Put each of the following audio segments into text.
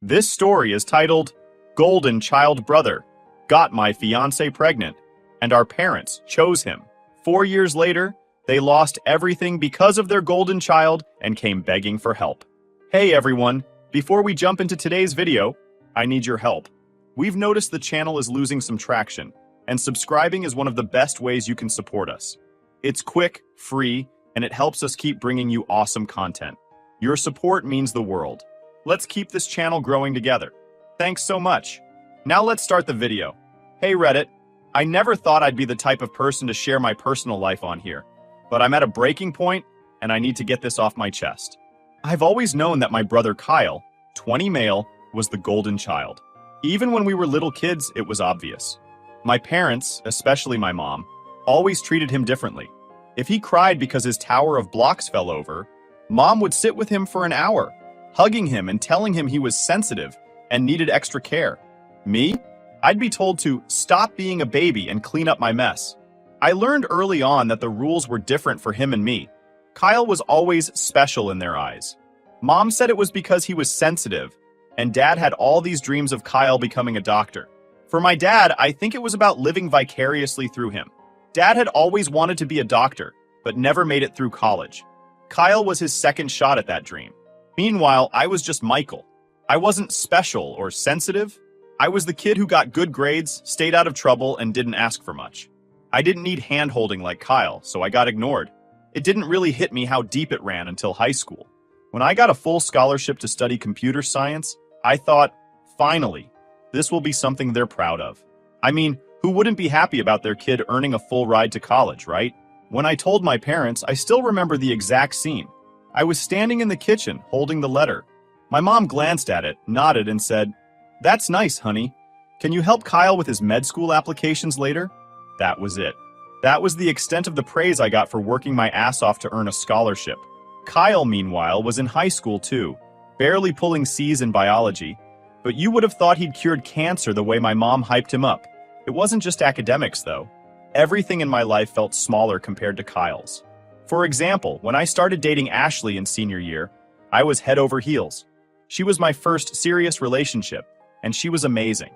This story is titled, Golden Child Brother Got My Fiancée Pregnant, and Our Parents Chose Him. 4 years later, they lost everything because of their golden child and came begging for help. Hey everyone, before we jump into today's video, I need your help. We've noticed the channel is losing some traction, and subscribing is one of the best ways you can support us. It's quick, free, and it helps us keep bringing you awesome content. Your support means the world. Let's keep this channel growing together. Thanks so much. Now let's start the video. Hey Reddit, I never thought I'd be the type of person to share my personal life on here, but I'm at a breaking point and I need to get this off my chest. I've always known that my brother Kyle, 20 male, was the golden child. Even when we were little kids, it was obvious. My parents, especially my mom, always treated him differently. If he cried because his tower of blocks fell over, Mom would sit with him for an hour, hugging him and telling him he was sensitive and needed extra care. Me? I'd be told to stop being a baby and clean up my mess. I learned early on that the rules were different for him and me. Kyle was always special in their eyes. Mom said it was because he was sensitive, and Dad had all these dreams of Kyle becoming a doctor. For my dad, I think it was about living vicariously through him. Dad had always wanted to be a doctor, but never made it through college. Kyle was his second shot at that dream. Meanwhile, I was just Michael. I wasn't special or sensitive. I was the kid who got good grades, stayed out of trouble, and didn't ask for much. I didn't need hand-holding like Kyle, so I got ignored. It didn't really hit me how deep it ran until high school. When I got a full scholarship to study computer science, I thought, finally, this will be something they're proud of. I mean, who wouldn't be happy about their kid earning a full ride to college, right? When I told my parents, I still remember the exact scene. I was standing in the kitchen, holding the letter. My mom glanced at it, nodded, and said, "That's nice, honey. Can you help Kyle with his med school applications later?" That was it. That was the extent of the praise I got for working my ass off to earn a scholarship. Kyle, meanwhile, was in high school too, barely pulling C's in biology, but you would have thought he'd cured cancer the way my mom hyped him up. It wasn't just academics, though. Everything in my life felt smaller compared to Kyle's. For example, when I started dating Ashley in senior year, I was head over heels. She was my first serious relationship, and she was amazing.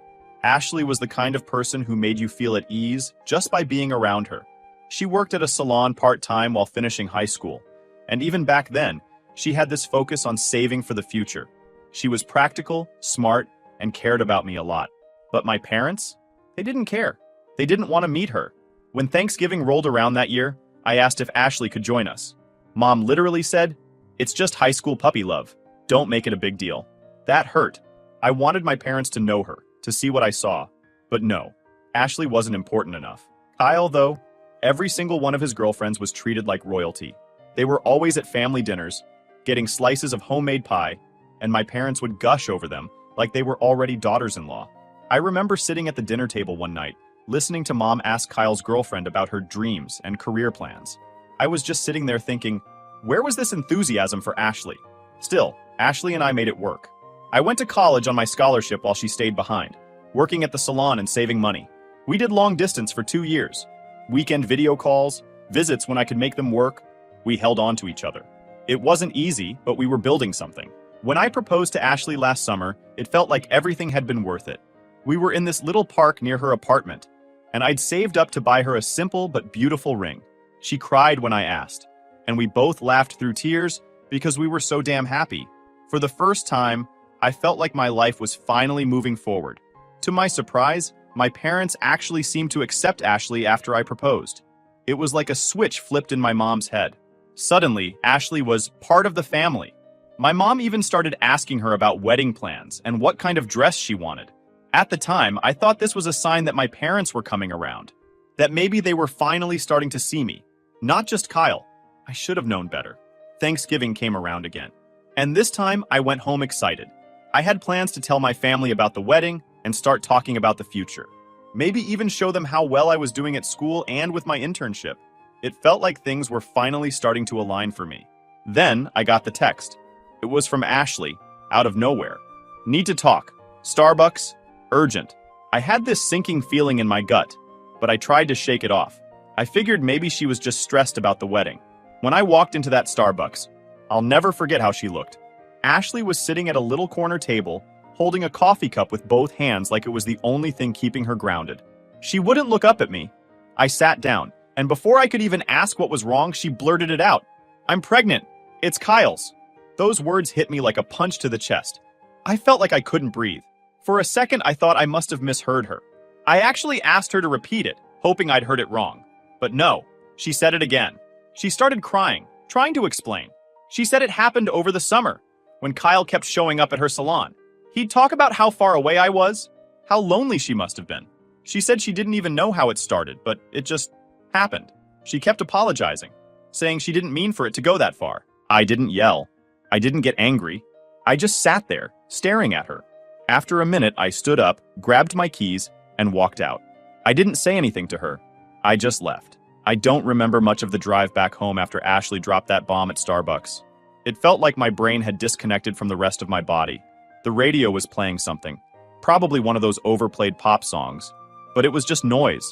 Ashley was the kind of person who made you feel at ease just by being around her. She worked at a salon part-time while finishing high school, and even back then, she had this focus on saving for the future. She was practical, smart, and cared about me a lot. But my parents? They didn't care. They didn't want to meet her. When Thanksgiving rolled around that year, I asked if Ashley could join us. Mom literally said, "It's just high school puppy love. Don't make it a big deal." That hurt. I wanted my parents to know her, to see what I saw. But no, Ashley wasn't important enough. Kyle, though, every single one of his girlfriends was treated like royalty. They were always at family dinners, getting slices of homemade pie, and my parents would gush over them like they were already daughters-in-law. I remember sitting at the dinner table one night, listening to Mom ask Kyle's girlfriend about her dreams and career plans. I was just sitting there thinking, where was this enthusiasm for Ashley? Still, Ashley and I made it work. I went to college on my scholarship while she stayed behind, working at the salon and saving money. We did long distance for 2 years. Weekend video calls, visits when I could make them work. We held on to each other. It wasn't easy, but we were building something. When I proposed to Ashley last summer, it felt like everything had been worth it. We were in this little park near her apartment, and I'd saved up to buy her a simple but beautiful ring. She cried when I asked, and we both laughed through tears because we were so damn happy. For the first time, I felt like my life was finally moving forward. To my surprise, my parents actually seemed to accept Ashley after I proposed. It was like a switch flipped in my mom's head. Suddenly, Ashley was part of the family. My mom even started asking her about wedding plans and what kind of dress she wanted. At the time, I thought this was a sign that my parents were coming around, that maybe they were finally starting to see me. Not just Kyle. I should have known better. Thanksgiving came around again. And this time, I went home excited. I had plans to tell my family about the wedding and start talking about the future. Maybe even show them how well I was doing at school and with my internship. It felt like things were finally starting to align for me. Then, I got the text. It was from Ashley, out of nowhere. "Need to talk. Starbucks. Urgent." I had this sinking feeling in my gut, but I tried to shake it off. I figured maybe she was just stressed about the wedding. When I walked into that Starbucks, I'll never forget how she looked. Ashley was sitting at a little corner table, holding a coffee cup with both hands like it was the only thing keeping her grounded. She wouldn't look up at me. I sat down, and before I could even ask what was wrong, she blurted it out. "I'm pregnant. It's Kyle's." Those words hit me like a punch to the chest. I felt like I couldn't breathe. For a second, I thought I must have misheard her. I actually asked her to repeat it, hoping I'd heard it wrong. But no, she said it again. She started crying, trying to explain. She said it happened over the summer, when Kyle kept showing up at her salon. He'd talk about how far away I was, how lonely she must have been. She said she didn't even know how it started, but it just happened. She kept apologizing, saying she didn't mean for it to go that far. I didn't yell. I didn't get angry. I just sat there, staring at her. After a minute, I stood up, grabbed my keys, and walked out. I didn't say anything to her. I just left. I don't remember much of the drive back home after Ashley dropped that bomb at Starbucks. It felt like my brain had disconnected from the rest of my body. The radio was playing something, probably one of those overplayed pop songs, but it was just noise.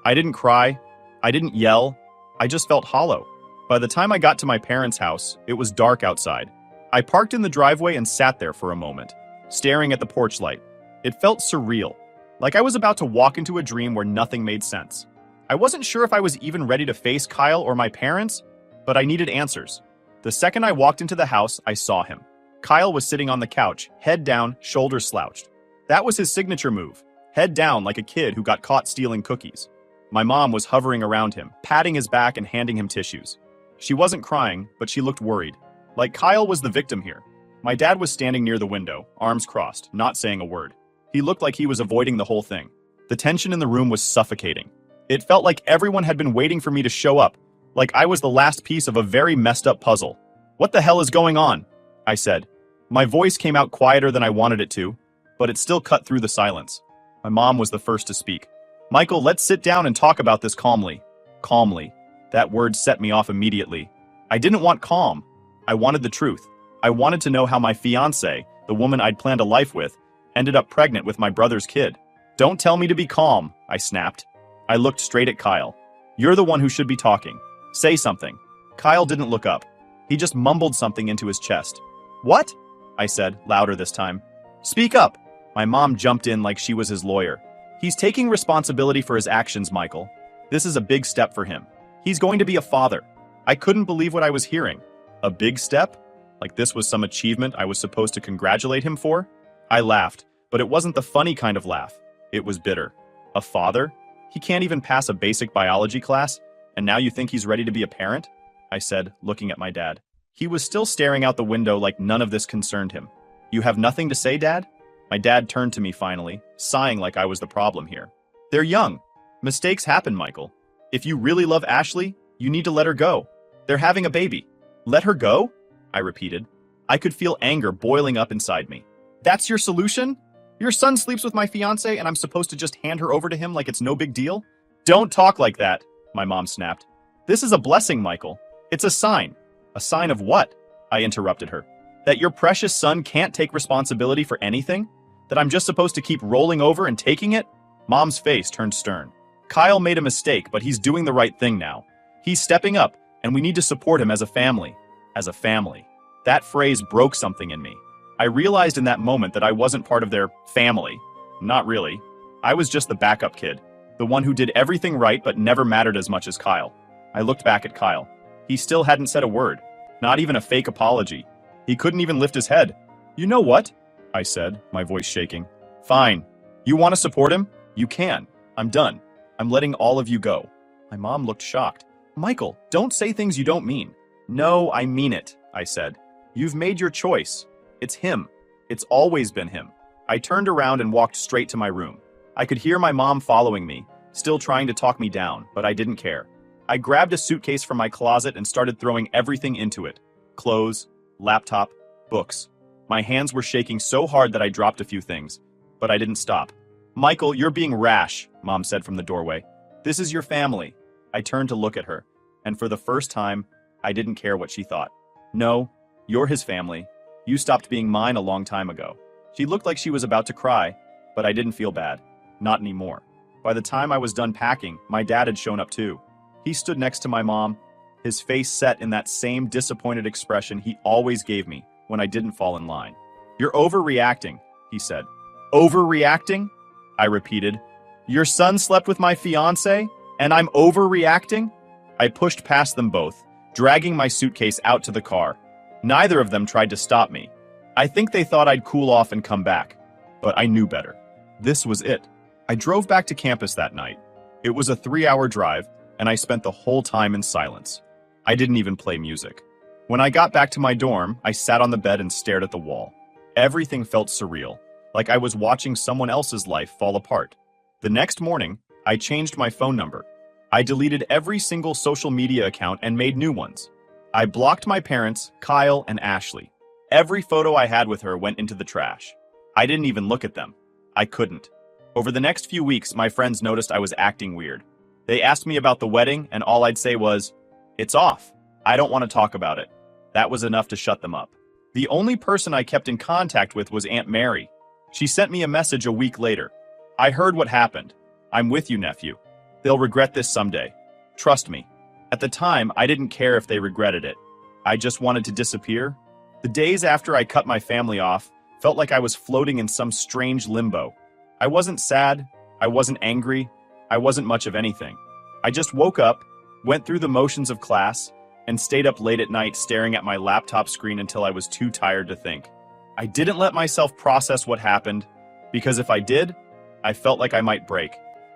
I didn't cry. I didn't yell. I just felt hollow. By the time I got to my parents' house, it was dark outside. I parked in the driveway and sat there for a moment, staring at the porch light. It felt surreal, like I was about to walk into a dream where nothing made sense. I wasn't sure if I was even ready to face Kyle or my parents, but I needed answers. The second I walked into the house, I saw him. Kyle was sitting on the couch, head down, shoulders slouched. That was his signature move, head down like a kid who got caught stealing cookies. My mom was hovering around him, patting his back and handing him tissues. She wasn't crying, but she looked worried, like Kyle was the victim here. My dad was standing near the window, arms crossed, not saying a word. He looked like he was avoiding the whole thing. The tension in the room was suffocating. It felt like everyone had been waiting for me to show up, like I was the last piece of a very messed up puzzle. "What the hell is going on?" I said. My voice came out quieter than I wanted it to, but it still cut through the silence. My mom was the first to speak. "Michael, let's sit down and talk about this calmly." Calmly. That word set me off immediately. I didn't want calm. I wanted the truth. I wanted to know how my fiancée, the woman I'd planned a life with, ended up pregnant with my brother's kid. "Don't tell me to be calm," I snapped. I looked straight at Kyle. "You're the one who should be talking. Say something." Kyle didn't look up. He just mumbled something into his chest. "What?" I said, louder this time. "Speak up." My mom jumped in like she was his lawyer. "He's taking responsibility for his actions, Michael. This is a big step for him. He's going to be a father." I couldn't believe what I was hearing. A big step? Like this was some achievement I was supposed to congratulate him for? I laughed, but it wasn't the funny kind of laugh. It was bitter. A father? He can't even pass a basic biology class, and now you think he's ready to be a parent? I said, looking at my dad. He was still staring out the window like none of this concerned him. "You have nothing to say, Dad?" My dad turned to me finally, sighing like I was the problem here. "They're young. Mistakes happen, Michael. If you really love Ashley, you need to let her go. They're having a baby." "Let her go?" I repeated. I could feel anger boiling up inside me. "That's your solution? Your son sleeps with my fiancée and I'm supposed to just hand her over to him like it's no big deal?" "Don't talk like that," my mom snapped. "This is a blessing, Michael. It's a sign." "A sign of what?" I interrupted her. "That your precious son can't take responsibility for anything? That I'm just supposed to keep rolling over and taking it?" Mom's face turned stern. "Kyle made a mistake, but he's doing the right thing now. He's stepping up, and we need to support him as a family." As a family. That phrase broke something in me. I realized in that moment that I wasn't part of their family. Not really. I was just the backup kid. The one who did everything right but never mattered as much as Kyle. I looked back at Kyle. He still hadn't said a word. Not even a fake apology. He couldn't even lift his head. "You know what?" I said, my voice shaking. "Fine. You want to support him? You can. I'm done. I'm letting all of you go." My mom looked shocked. "Michael, don't say things you don't mean." "No, I mean it," I said. "You've made your choice. It's him. It's always been him." I turned around and walked straight to my room. I could hear my mom following me, still trying to talk me down, but I didn't care. I grabbed a suitcase from my closet and started throwing everything into it. Clothes, laptop, books. My hands were shaking so hard that I dropped a few things, but I didn't stop. "Michael, you're being rash," Mom said from the doorway. "This is your family." I turned to look at her, and for the first time, I didn't care what she thought. "No, you're his family. You stopped being mine a long time ago." She looked like she was about to cry, but I didn't feel bad. Not anymore. By the time I was done packing, my dad had shown up too. He stood next to my mom, his face set in that same disappointed expression he always gave me when I didn't fall in line. "You're overreacting," he said. Overreacting? I repeated. Your son slept with my fiancée, and I'm overreacting? I pushed past them both, dragging my suitcase out to the car. Neither of them tried to stop me. I think they thought I'd cool off and come back, but I knew better. This was it. I drove back to campus that night. It was a 3-hour drive, and I spent the whole time in silence. I didn't even play music. When I got back to my dorm, I sat on the bed and stared at the wall. Everything felt surreal, like I was watching someone else's life fall apart. The next morning, I changed my phone number. I deleted every single social media account and made new ones. I blocked my parents, Kyle and Ashley. Every photo I had with her went into the trash. I didn't even look at them. I couldn't. Over the next few weeks, my friends noticed I was acting weird. They asked me about the wedding, and all I'd say was, "It's off. I don't want to talk about it." That was enough to shut them up. The only person I kept in contact with was Aunt Mary. She sent me a message a week later. I heard what happened. I'm with you, nephew. They'll regret this someday. Trust me. At the time, I didn't care if they regretted it. I just wanted to disappear. The days after I cut my family off felt like I was floating in some strange limbo. I wasn't sad. I wasn't angry. I wasn't much of anything. I just woke up, went through the motions of class, and stayed up late at night staring at my laptop screen until I was too tired to think. I didn't let myself process what happened, because if I did, I felt like I might break.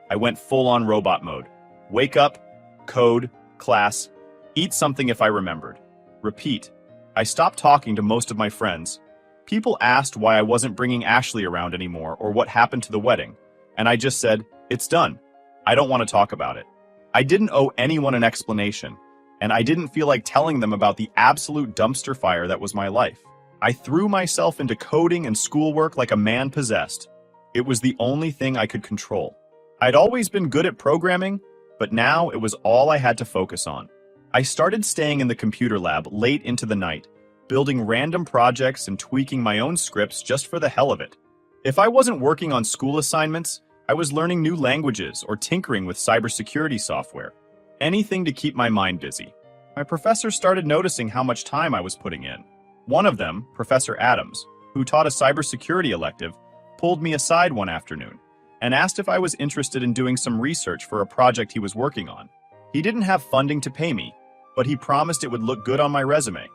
I went full-on robot mode. Wake up, code, class, eat something if I remembered. Repeat. I stopped talking to most of my friends. People asked why I wasn't bringing Ashley around anymore or what happened to the wedding, and I just said, "It's done. I don't want to talk about it." I didn't owe anyone an explanation, and I didn't feel like telling them about the absolute dumpster fire that was my life. I threw myself into coding and schoolwork like a man possessed. It was the only thing I could control. I'd always been good at programming, but now it was all I had to focus on. I started staying in the computer lab late into the night, building random projects and tweaking my own scripts just for the hell of it. If I wasn't working on school assignments, I was learning new languages or tinkering with cybersecurity software. Anything to keep my mind busy. My professors started noticing how much time I was putting in. One of them, Professor Adams, who taught a cybersecurity elective, pulled me aside one afternoon and asked if I was interested in doing some research for a project he was working on. He didn't have funding to pay me, but he promised it would look good on my resume.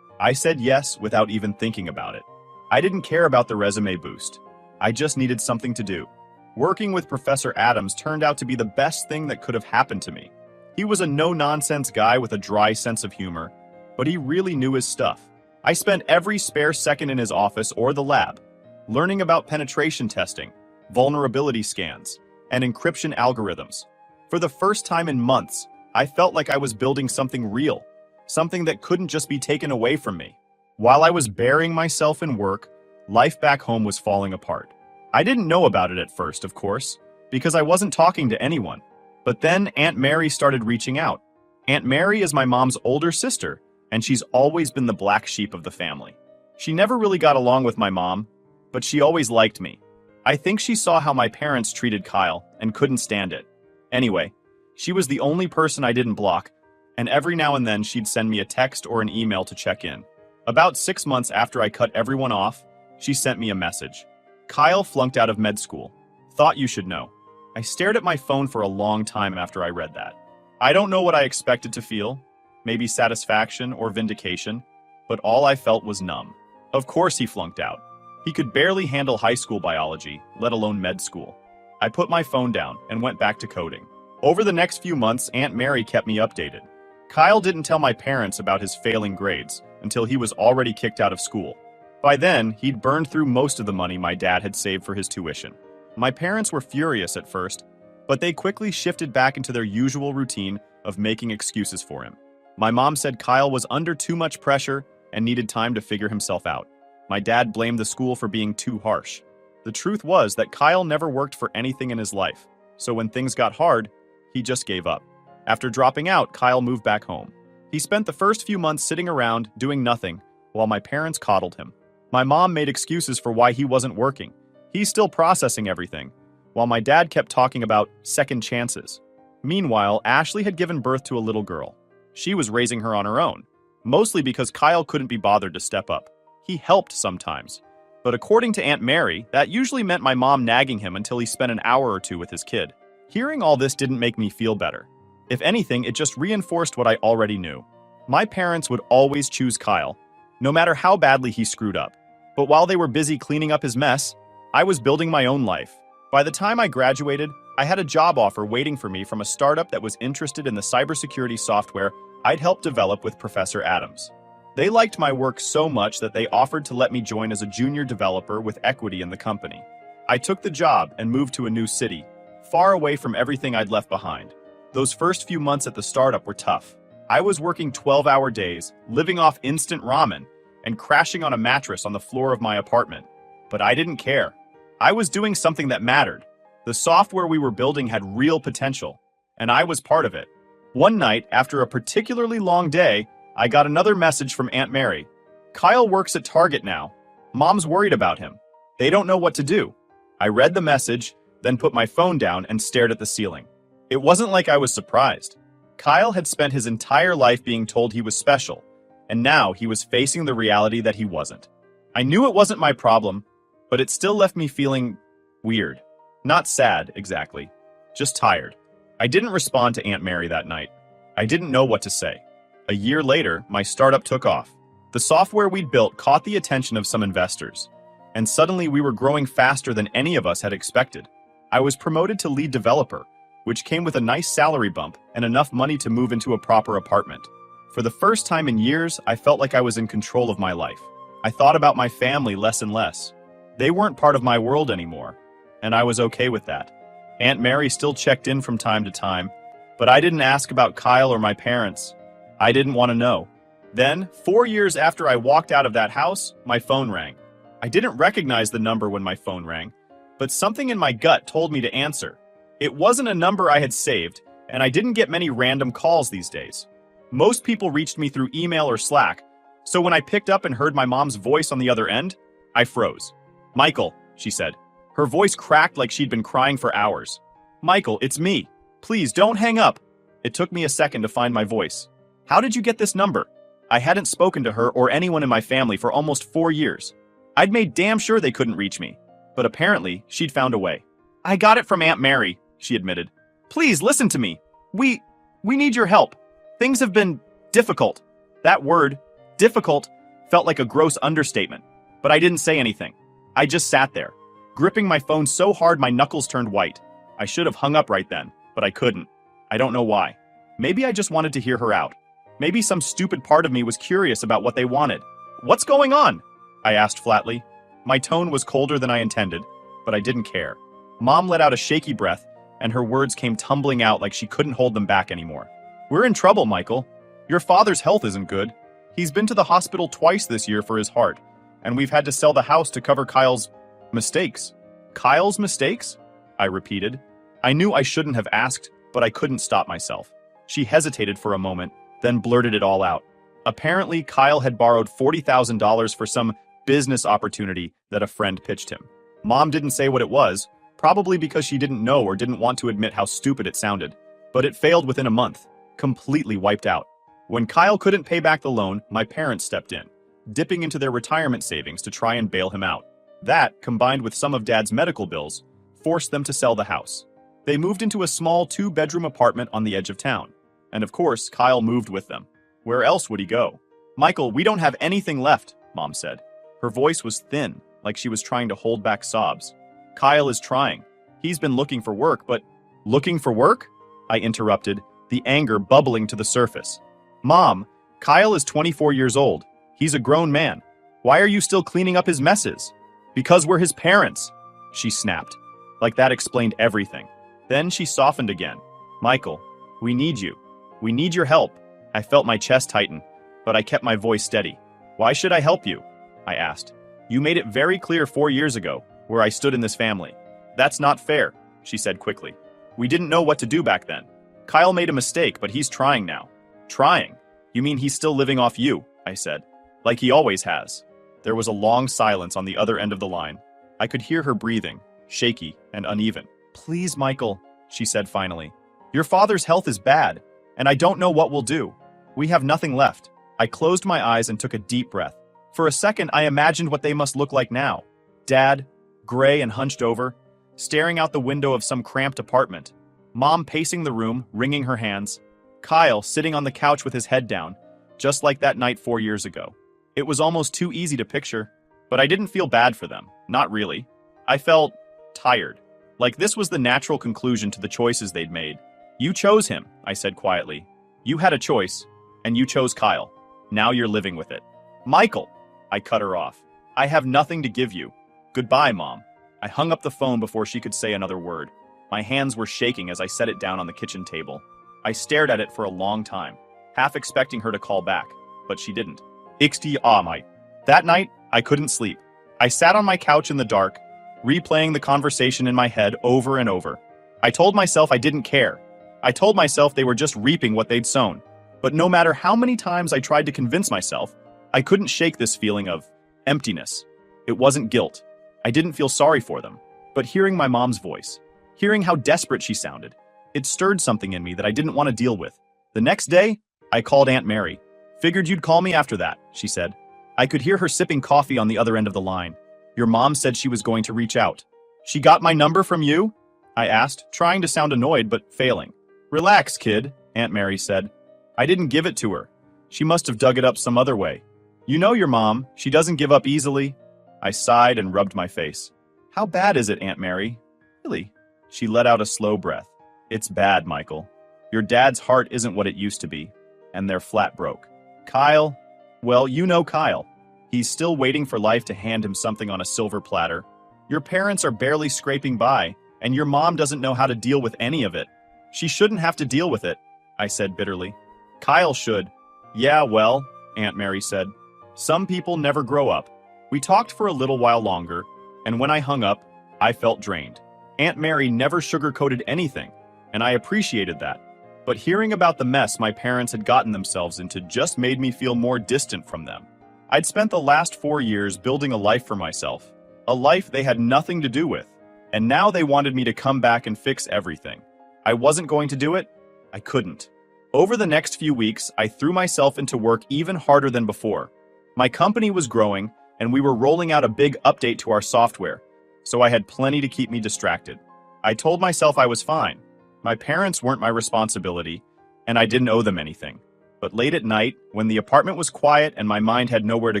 I said yes without even thinking about it. I didn't care about the resume boost. I just needed something to do. Working with Professor Adams turned out to be the best thing that could have happened to me. He was a no-nonsense guy with a dry sense of humor, but he really knew his stuff. I spent every spare second in his office or the lab, learning about penetration testing, vulnerability scans, and encryption algorithms. For the first time in months, I felt like I was building something real, something that couldn't just be taken away from me. While I was burying myself in work, life back home was falling apart. I didn't know about it at first, of course, because I wasn't talking to anyone. But then Aunt Mary started reaching out. Aunt Mary is my mom's older sister, and she's always been the black sheep of the family. She never really got along with my mom, but she always liked me. I think she saw how my parents treated Kyle and couldn't stand it. Anyway, she was the only person I didn't block, and every now and then she'd send me a text or an email to check in. About 6 months after I cut everyone off, she sent me a message. Kyle flunked out of med school. Thought you should know. I stared at my phone for a long time after I read that. I don't know what I expected to feel, maybe satisfaction or vindication, but all I felt was numb. Of course he flunked out. He could barely handle high school biology, let alone med school. I put my phone down and went back to coding. Over the next few months, Aunt Mary kept me updated. Kyle didn't tell my parents about his failing grades until he was already kicked out of school. By then, he'd burned through most of the money my dad had saved for his tuition. My parents were furious at first, but they quickly shifted back into their usual routine of making excuses for him. My mom said Kyle was under too much pressure and needed time to figure himself out. My dad blamed the school for being too harsh. The truth was that Kyle never worked for anything in his life, so when things got hard, he just gave up. After dropping out, Kyle moved back home. He spent the first few months sitting around, doing nothing, while my parents coddled him. My mom made excuses for why he wasn't working. He's still processing everything, while my dad kept talking about second chances. Meanwhile, Ashley had given birth to a little girl. She was raising her on her own, mostly because Kyle couldn't be bothered to step up. He helped sometimes, But according to Aunt Mary, that usually meant my mom nagging him until he spent an hour or two with his kid. Hearing all this didn't make me feel better. If anything, it just reinforced what I already knew. My parents would always choose Kyle, no matter how badly he screwed up. But while they were busy cleaning up his mess, I was building my own life. By the time I graduated, I had a job offer waiting for me from a startup that was interested in the cybersecurity software I'd helped develop with Professor Adams. They liked my work so much that they offered to let me join as a junior developer with equity in the company. I took the job and moved to a new city, far away from everything I'd left behind. Those first few months at the startup were tough. I was working 12-hour days, living off instant ramen, and crashing on a mattress on the floor of my apartment. But I didn't care. I was doing something that mattered. The software we were building had real potential, and I was part of it. One night, after a particularly long day, I got another message from Aunt Mary. Kyle works at Target now. Mom's worried about him. They don't know what to do. I read the message, then put my phone down and stared at the ceiling. It wasn't like I was surprised. Kyle had spent his entire life being told he was special, and now he was facing the reality that he wasn't. I knew it wasn't my problem, but it still left me feeling weird. Not sad, exactly. Just tired. I didn't respond to Aunt Mary that night. I didn't know what to say. A year later, my startup took off. The software we'd built caught the attention of some investors, and suddenly we were growing faster than any of us had expected. I was promoted to lead developer, which came with a nice salary bump and enough money to move into a proper apartment. For the first time in years, I felt like I was in control of my life. I thought about my family less and less. They weren't part of my world anymore, and I was okay with that. Aunt Mary still checked in from time to time, but I didn't ask about Kyle or my parents. I didn't want to know. Then, 4 years after I walked out of that house, my phone rang. I didn't recognize the number when my phone rang, but something in my gut told me to answer. It wasn't a number I had saved, and I didn't get many random calls these days. Most people reached me through email or Slack, so when I picked up and heard my mom's voice on the other end, I froze. "Michael," she said. Her voice cracked like she'd been crying for hours. "Michael, it's me. Please don't hang up." It took me a second to find my voice. "How did you get this number?" I hadn't spoken to her or anyone in my family for almost 4 years. I'd made damn sure they couldn't reach me, but apparently she'd found a way. "I got it from Aunt Mary," she admitted. "Please listen to me. We need your help. Things have been difficult." That word, difficult, felt like a gross understatement, but I didn't say anything. I just sat there, gripping my phone so hard my knuckles turned white. I should have hung up right then, but I couldn't. I don't know why. Maybe I just wanted to hear her out. Maybe some stupid part of me was curious about what they wanted. "What's going on?" I asked flatly. My tone was colder than I intended, but I didn't care. Mom let out a shaky breath, and her words came tumbling out like she couldn't hold them back anymore. "We're in trouble, Michael. Your father's health isn't good. He's been to the hospital twice this year for his heart, and we've had to sell the house to cover Kyle's mistakes." "Kyle's mistakes?" I repeated. I knew I shouldn't have asked, but I couldn't stop myself. She hesitated for a moment, then blurted it all out. Apparently, Kyle had borrowed $40,000 for some business opportunity that a friend pitched him. Mom didn't say what it was, probably because she didn't know or didn't want to admit how stupid it sounded. But it failed within a month, completely wiped out. When Kyle couldn't pay back the loan, my parents stepped in, dipping into their retirement savings to try and bail him out. That, combined with some of Dad's medical bills, forced them to sell the house. They moved into a small 2-bedroom apartment on the edge of town. And of course, Kyle moved with them. Where else would he go? "Michael, we don't have anything left," Mom said. Her voice was thin, like she was trying to hold back sobs. "Kyle is trying. He's been looking for work, but..." "Looking for work?" I interrupted, the anger bubbling to the surface. "Mom, Kyle is 24 years old. He's a grown man. Why are you still cleaning up his messes?" "Because we're his parents," she snapped. Like that explained everything. Then she softened again. "Michael, we need you. We need your help." I felt my chest tighten, but I kept my voice steady. "Why should I help you?" I asked. "You made it very clear 4 years ago where I stood in this family." "That's not fair," she said quickly. "We didn't know what to do back then. Kyle made a mistake, but he's trying now." "Trying? You mean he's still living off you?" I said. "Like he always has." There was a long silence on the other end of the line. I could hear her breathing, shaky and uneven. "Please, Michael," she said finally. "Your father's health is bad, and I don't know what we'll do. We have nothing left." I closed my eyes and took a deep breath. For a second, I imagined what they must look like now. Dad, gray and hunched over, staring out the window of some cramped apartment. Mom pacing the room, wringing her hands. Kyle sitting on the couch with his head down, just like that night 4 years ago. It was almost too easy to picture, but I didn't feel bad for them. Not really. I felt tired. Like this was the natural conclusion to the choices they'd made. You chose him, I said quietly. You had a choice, and you chose Kyle. Now you're living with it. Michael! I cut her off. I have nothing to give you. Goodbye, Mom. I hung up the phone before she could say another word. My hands were shaking as I set it down on the kitchen table. I stared at it for a long time, half expecting her to call back, but she didn't. Expe. That night, I couldn't sleep. I sat on my couch in the dark, replaying the conversation in my head over and over. I told myself I didn't care. I told myself they were just reaping what they'd sown. But no matter how many times I tried to convince myself, I couldn't shake this feeling of emptiness. It wasn't guilt. I didn't feel sorry for them. But hearing my mom's voice, hearing how desperate she sounded, it stirred something in me that I didn't want to deal with. The next day, I called Aunt Mary. Figured you'd call me after that, she said. I could hear her sipping coffee on the other end of the line. Your mom said she was going to reach out. She got my number from you? I asked, trying to sound annoyed but failing. Relax, kid, Aunt Mary said. I didn't give it to her. She must have dug it up some other way. You know your mom, she doesn't give up easily. I sighed and rubbed my face. How bad is it, Aunt Mary? Really? She let out a slow breath. It's bad, Michael. Your dad's heart isn't what it used to be, and they're flat broke. Kyle? Well, you know Kyle. He's still waiting for life to hand him something on a silver platter. Your parents are barely scraping by, and your mom doesn't know how to deal with any of it. She shouldn't have to deal with it, I said bitterly. Kyle should. Yeah, well, Aunt Mary said. Some people never grow up. We talked for a little while longer, and when I hung up, I felt drained. Aunt Mary never sugarcoated anything, and I appreciated that. But hearing about the mess my parents had gotten themselves into just made me feel more distant from them. I'd spent the last 4 years building a life for myself, a life they had nothing to do with, and now they wanted me to come back and fix everything. I wasn't going to do it. I couldn't. Over the next few weeks, I threw myself into work even harder than before. My company was growing, and we were rolling out a big update to our software, so I had plenty to keep me distracted. I told myself I was fine. My parents weren't my responsibility, and I didn't owe them anything. But late at night, when the apartment was quiet and my mind had nowhere to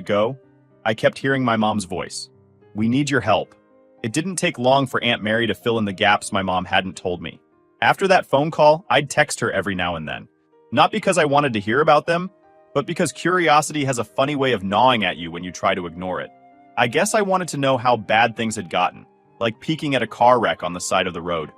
go, I kept hearing my mom's voice. We need your help. It didn't take long for Aunt Mary to fill in the gaps my mom hadn't told me. After that phone call, I'd text her every now and then. Not because I wanted to hear about them, but because curiosity has a funny way of gnawing at you when you try to ignore it. I guess I wanted to know how bad things had gotten, like peeking at a car wreck on the side of the road.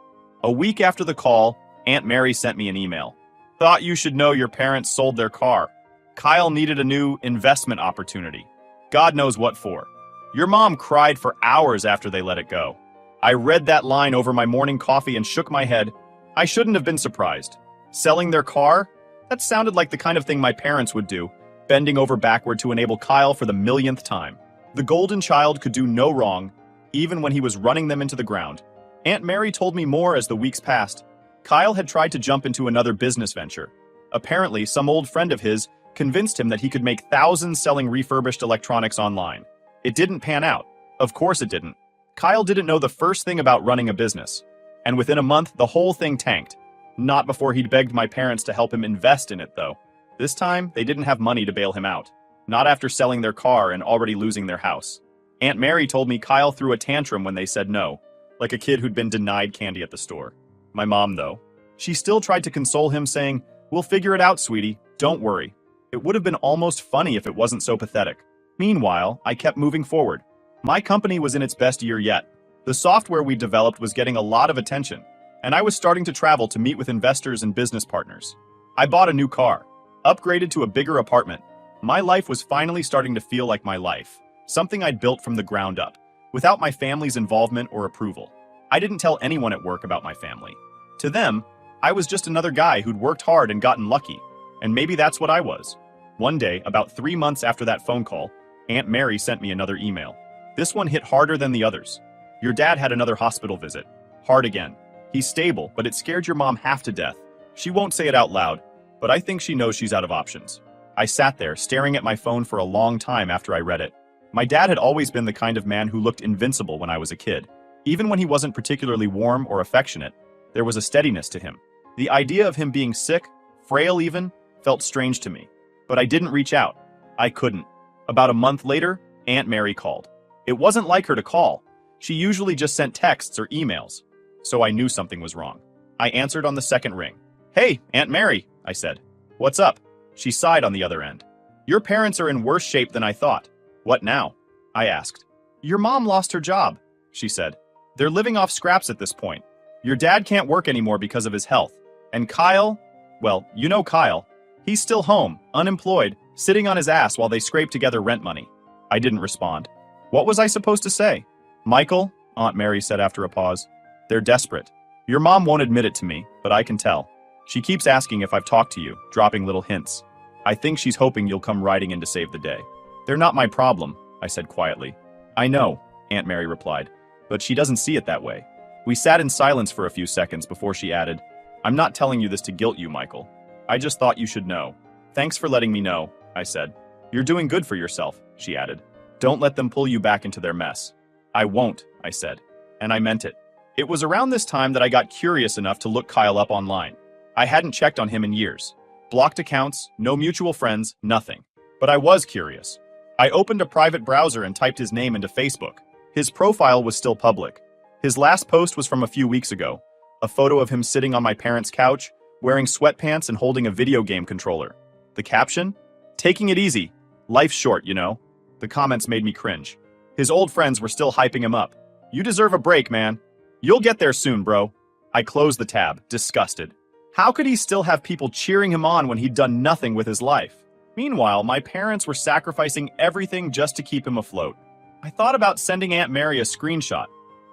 A week after the call, Aunt Mary sent me an email. Thought you should know your parents sold their car. Kyle needed a new investment opportunity. God knows what for. Your mom cried for hours after they let it go. I read that line over my morning coffee and shook my head. I shouldn't have been surprised. Selling their car? That sounded like the kind of thing my parents would do, bending over backward to enable Kyle for the millionth time. The golden child could do no wrong, even when he was running them into the ground. Aunt Mary told me more as the weeks passed. Kyle had tried to jump into another business venture. Apparently, some old friend of his convinced him that he could make thousands selling refurbished electronics online. It didn't pan out. Of course it didn't. Kyle didn't know the first thing about running a business. And within a month, the whole thing tanked. Not before he'd begged my parents to help him invest in it, though. This time, they didn't have money to bail him out. Not after selling their car and already losing their house. Aunt Mary told me Kyle threw a tantrum when they said no, like a kid who'd been denied candy at the store. My mom, though, she still tried to console him, saying, "We'll figure it out, sweetie. Don't worry." It would have been almost funny if it wasn't so pathetic. Meanwhile, I kept moving forward. My company was in its best year yet. The software we developed was getting a lot of attention, and I was starting to travel to meet with investors and business partners. I bought a new car, upgraded to a bigger apartment. My life was finally starting to feel like my life, something I'd built from the ground up, without my family's involvement or approval. I didn't tell anyone at work about my family. To them, I was just another guy who'd worked hard and gotten lucky, and maybe that's what I was. One day, about 3 months after that phone call, Aunt Mary sent me another email. This one hit harder than the others. Your dad had another hospital visit. Hard again. He's stable, but it scared your mom half to death. She won't say it out loud, but I think she knows she's out of options. I sat there, staring at my phone for a long time after I read it. My dad had always been the kind of man who looked invincible when I was a kid. Even when he wasn't particularly warm or affectionate, there was a steadiness to him. The idea of him being sick, frail even, felt strange to me. But I didn't reach out. I couldn't. About a month later, Aunt Mary called. It wasn't like her to call. She usually just sent texts or emails. So I knew something was wrong. I answered on the second ring. "Hey, Aunt Mary," I said. "What's up?" She sighed on the other end. "Your parents are in worse shape than I thought." "What now?" I asked. "Your mom lost her job," she said. "They're living off scraps at this point. Your dad can't work anymore because of his health. And Kyle, well, you know Kyle. He's still home, unemployed, sitting on his ass while they scrape together rent money." I didn't respond. What was I supposed to say? "Michael," Aunt Mary said after a pause, "they're desperate. Your mom won't admit it to me, but I can tell. She keeps asking if I've talked to you, dropping little hints. I think she's hoping you'll come riding in to save the day." "They're not my problem," I said quietly. "I know," Aunt Mary replied, "but she doesn't see it that way." We sat in silence for a few seconds before she added, "I'm not telling you this to guilt you, Michael. I just thought you should know." "Thanks for letting me know," I said. "You're doing good for yourself," she added. "Don't let them pull you back into their mess." "I won't," I said, and I meant it. It was around this time that I got curious enough to look Kyle up online. I hadn't checked on him in years. Blocked accounts, no mutual friends, nothing. But I was curious. I opened a private browser and typed his name into Facebook. His profile was still public. His last post was from a few weeks ago, a photo of him sitting on my parents' couch, wearing sweatpants and holding a video game controller. The caption? "Taking it easy. Life's short, you know." The comments made me cringe. His old friends were still hyping him up. "You deserve a break, man. You'll get there soon, bro." I closed the tab, disgusted. How could he still have people cheering him on when he'd done nothing with his life? Meanwhile, my parents were sacrificing everything just to keep him afloat. I thought about sending Aunt Mary a screenshot,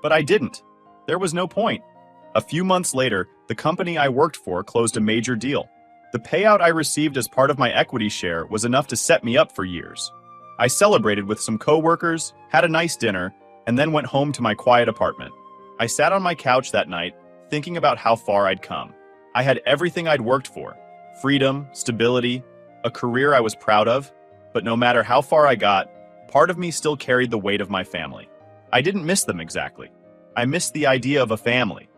but I didn't. There was no point. A few months later, the company I worked for closed a major deal. The payout I received as part of my equity share was enough to set me up for years. I celebrated with some coworkers, had a nice dinner, and then went home to my quiet apartment. I sat on my couch that night, thinking about how far I'd come. I had everything I'd worked for: freedom, stability, a career I was proud of. But no matter how far I got, part of me still carried the weight of my family. I didn't miss them exactly. I missed the idea of a family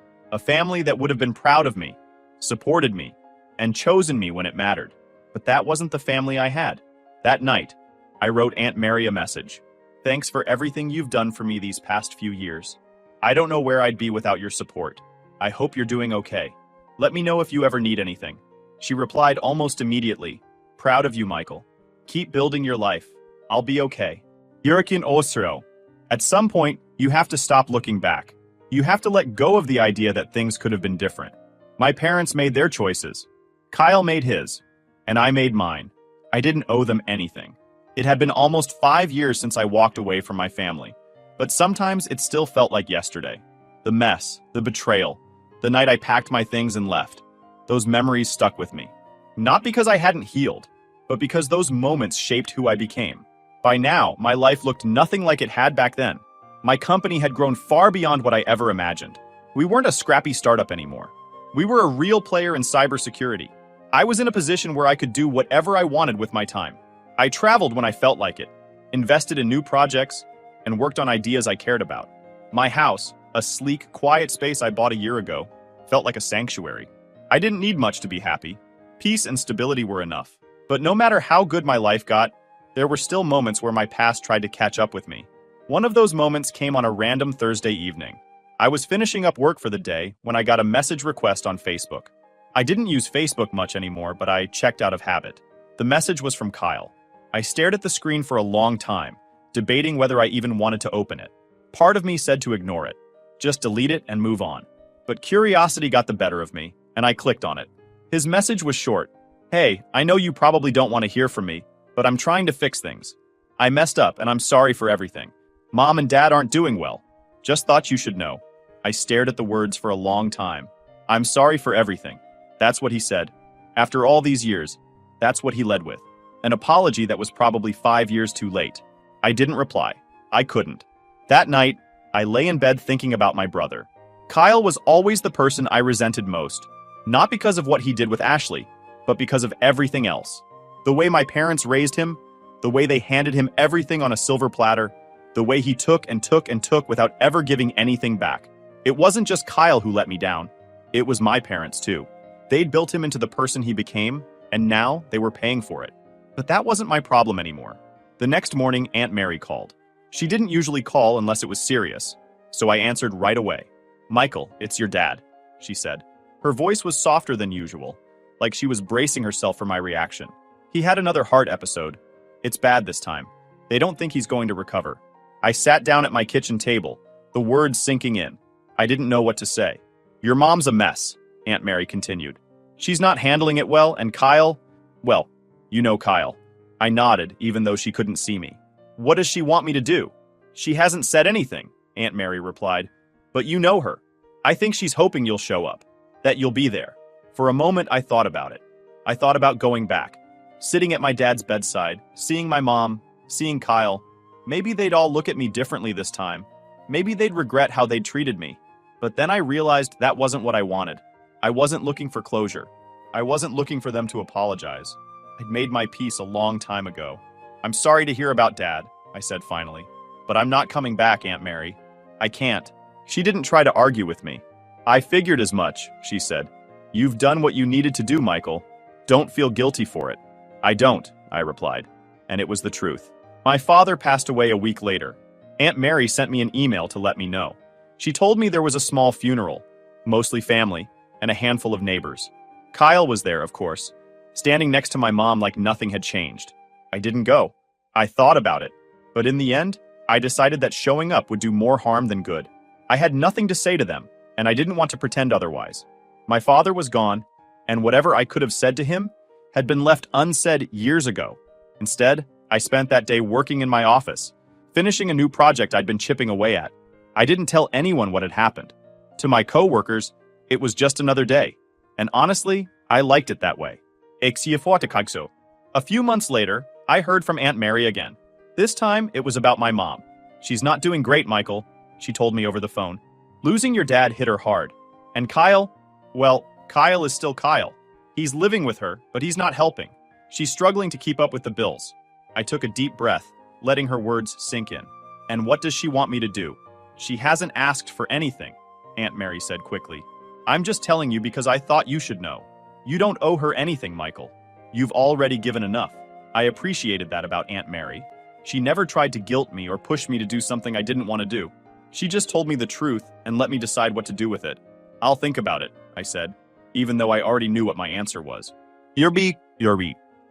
that would have been proud of me, supported me, and chosen me when it mattered. But that wasn't the family I had. That night, I wrote Aunt Mary a message. "Thanks for everything you've done for me these past few years. I don't know where I'd be without your support. I hope you're doing okay. Let me know if you ever need anything." She replied almost immediately, "Proud of you, Michael. Keep building your life. I'll be okay." Hurricane Osiro. At some point, you have to stop looking back. You have to let go of the idea that things could have been different. My parents made their choices. Kyle made his. And I made mine. I didn't owe them anything. It had been almost 5 years since I walked away from my family. But sometimes it still felt like yesterday. The mess, the betrayal, the night I packed my things and left. Those memories stuck with me. Not because I hadn't healed, but because those moments shaped who I became. By now, my life looked nothing like it had back then. My company had grown far beyond what I ever imagined. We weren't a scrappy startup anymore. We were a real player in cybersecurity. I was in a position where I could do whatever I wanted with my time. I traveled when I felt like it, invested in new projects, and worked on ideas I cared about. My house, a sleek, quiet space I bought a year ago, felt like a sanctuary. I didn't need much to be happy. Peace and stability were enough. But no matter how good my life got, there were still moments where my past tried to catch up with me. One of those moments came on a random Thursday evening. I was finishing up work for the day when I got a message request on Facebook. I didn't use Facebook much anymore, but I checked out of habit. The message was from Kyle. I stared at the screen for a long time, debating whether I even wanted to open it. Part of me said to ignore it, just delete it and move on. But curiosity got the better of me, and I clicked on it. His message was short. "Hey, I know you probably don't want to hear from me, but I'm trying to fix things. I messed up and I'm sorry for everything. Mom and Dad aren't doing well. Just thought you should know." I stared at the words for a long time. "I'm sorry for everything." That's what he said. After all these years, that's what he led with. An apology that was probably 5 years too late. I didn't reply. I couldn't. That night, I lay in bed thinking about my brother. Kyle was always the person I resented most. Not because of what he did with Ashley, but because of everything else. The way my parents raised him, The way they handed him everything on a silver platter. The way he took and took and took without ever giving anything back. It wasn't just Kyle who let me down. It was my parents too. They'd built him into the person he became, and now they were paying for it. But that wasn't my problem anymore. The next morning, Aunt Mary called. She didn't usually call unless it was serious, so I answered right away. "Michael, it's your dad," she said. Her voice was softer than usual, like she was bracing herself for my reaction. "He had another heart episode. It's bad this time. They don't think he's going to recover." I sat down at my kitchen table, the words sinking in. I didn't know what to say. "Your mom's a mess," Aunt Mary continued. "She's not handling it well, and Kyle, well, you know Kyle." I nodded, even though she couldn't see me. "What does she want me to do?" "She hasn't said anything," Aunt Mary replied. "But you know her. I think she's hoping you'll show up, that you'll be there." For a moment, I thought about it. I thought about going back, sitting at my dad's bedside, seeing my mom, seeing Kyle. Maybe they'd all look at me differently this time. Maybe they'd regret how they'd treated me. But then I realized that wasn't what I wanted. I wasn't looking for closure. I wasn't looking for them to apologize. I'd made my peace a long time ago. "I'm sorry to hear about Dad," I said finally. "But I'm not coming back, Aunt Mary. I can't." She didn't try to argue with me. "I figured as much," she said. "You've done what you needed to do, Michael. Don't feel guilty for it." "I don't," I replied. And it was the truth. My father passed away a week later. Aunt Mary sent me an email to let me know. She told me there was a small funeral, mostly family, and a handful of neighbors. Kyle was there, of course, standing next to my mom like nothing had changed. I didn't go. I thought about it. But in the end, I decided that showing up would do more harm than good. I had nothing to say to them, and I didn't want to pretend otherwise. My father was gone, and whatever I could have said to him had been left unsaid years ago. Instead, I spent that day working in my office, finishing a new project I'd been chipping away at. I didn't tell anyone what had happened. To my coworkers, it was just another day. And honestly, I liked it that way. Expe. A few months later, I heard from Aunt Mary again. This time, it was about my mom. "She's not doing great, Michael," she told me over the phone. "Losing your dad hit her hard. And Kyle, well, Kyle is still Kyle. He's living with her, but he's not helping. She's struggling to keep up with the bills." I took a deep breath, letting her words sink in. "And what does she want me to do?" "She hasn't asked for anything," Aunt Mary said quickly. "I'm just telling you because I thought you should know. You don't owe her anything, Michael. You've already given enough." I appreciated that about Aunt Mary. She never tried to guilt me or push me to do something I didn't want to do. She just told me the truth and let me decide what to do with it. "I'll think about it," I said, even though I already knew what my answer was. Yorbi.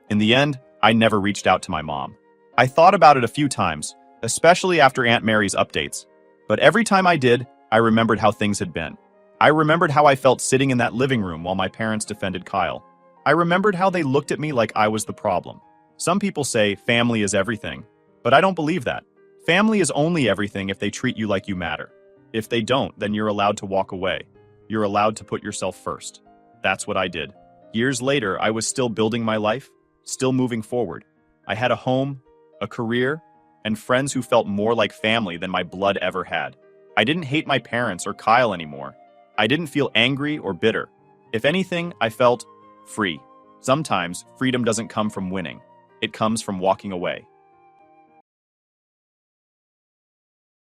In the end, I never reached out to my mom. I thought about it a few times, especially after Aunt Mary's updates. But every time I did, I remembered how things had been. I remembered how I felt sitting in that living room while my parents defended Kyle. I remembered how they looked at me like I was the problem. Some people say family is everything, but I don't believe that. Family is only everything if they treat you like you matter. If they don't, then you're allowed to walk away. You're allowed to put yourself first. That's what I did. Years later, I was still building my life, still moving forward. I had a home, a career, and friends who felt more like family than my blood ever had. I didn't hate my parents or Kyle anymore. I didn't feel angry or bitter. If anything, I felt free. Sometimes freedom doesn't come from winning. It comes from walking away.